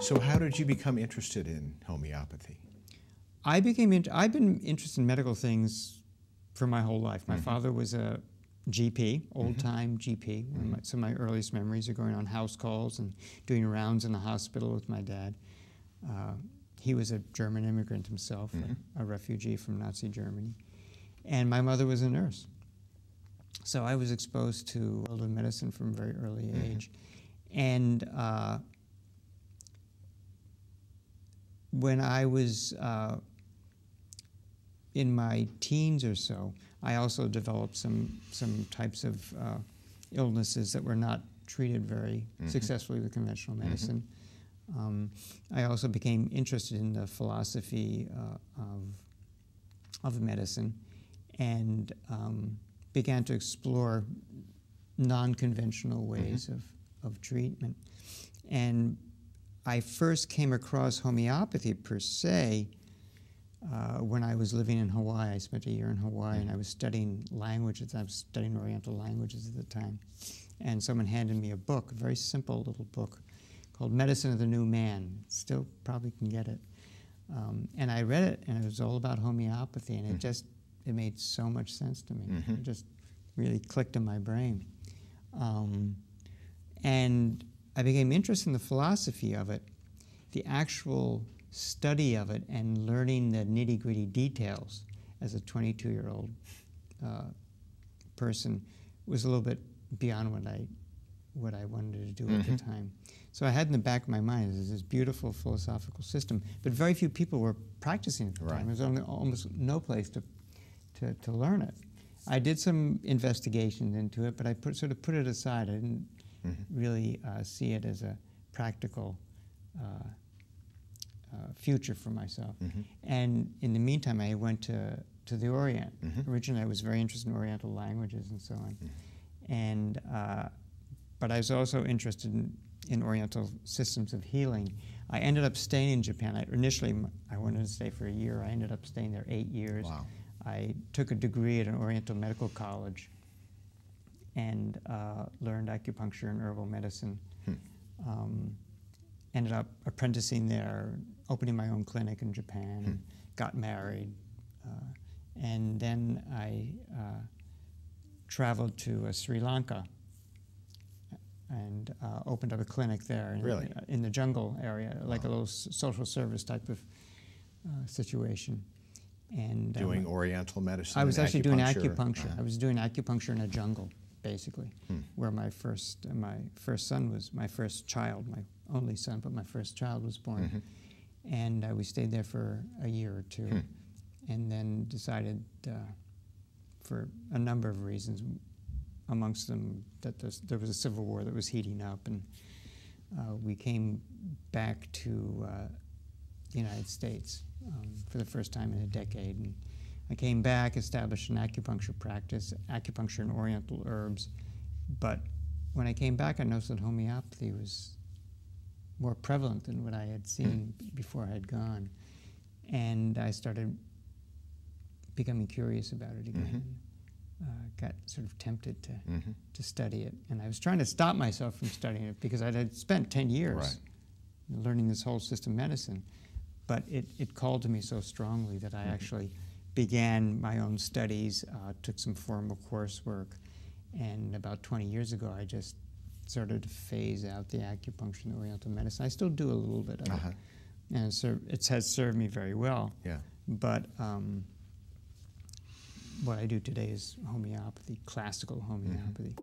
So how did you become interested in homeopathy? I've been interested in medical things for my whole life. My father was a GP, old-time GP. So my earliest memories are going on house calls and doing rounds in the hospital with my dad. He was a German immigrant himself, a refugee from Nazi Germany. And my mother was a nurse. So I was exposed to world of medicine from a very early age. And when I was in my teens or so, I also developed some types of illnesses that were not treated very successfully with conventional medicine. I also became interested in the philosophy of medicine and began to explore non-conventional ways of treatment. And I first came across homeopathy per se when I was living in Hawaii. I spent a year in Hawaii and I was studying languages. I was studying Oriental languages at the time. And someone handed me a book, a very simple little book called Medicine of the New Man. Still probably can get it. And I read it and it was all about homeopathy and it made so much sense to me. It just really clicked in my brain. And I became interested in the philosophy of it, the actual study of it, and learning the nitty-gritty details as a 22-year-old person was a little bit beyond what I wanted to do at the time. So I had in the back of my mind this beautiful philosophical system, but very few people were practicing it at the time. There was almost no place to learn it. I did some investigations into it, but I sort of put it aside. I didn't really see it as a practical future for myself. And in the meantime, I went to the Orient. Originally, I was very interested in Oriental languages and so on. And but I was also interested in Oriental systems of healing. I ended up staying in Japan. Initially, I wanted to stay for a year. I ended up staying there 8 years. Wow. I took a degree at an Oriental medical college and learned acupuncture and herbal medicine. Ended up apprenticing there, opening my own clinic in Japan, got married. And then I traveled to Sri Lanka and opened up a clinic there in the jungle area, like a little social service type of situation. And doing Oriental medicine. I was actually doing acupuncture. I was doing acupuncture in a jungle, basically, where my first son was, my first child, my only son, but my first child was born. And we stayed there for a year or two, and then decided, for a number of reasons, amongst them that there was a civil war that was heating up, and we came back to the United States for the first time in a decade. And I came back, established an acupuncture practice, acupuncture and Oriental herbs. But when I came back, I noticed that homeopathy was more prevalent than what I had seen before I had gone. And I started becoming curious about it again. Got sort of tempted to study it. And I was trying to stop myself from studying it because I had spent 10 years learning this whole system of medicine. But it called to me so strongly that I actually began my own studies, took some formal coursework, and about 20 years ago I just started to phase out the acupuncture and the Oriental medicine. I still do a little bit of it, and it has served me very well. But what I do today is homeopathy, classical homeopathy.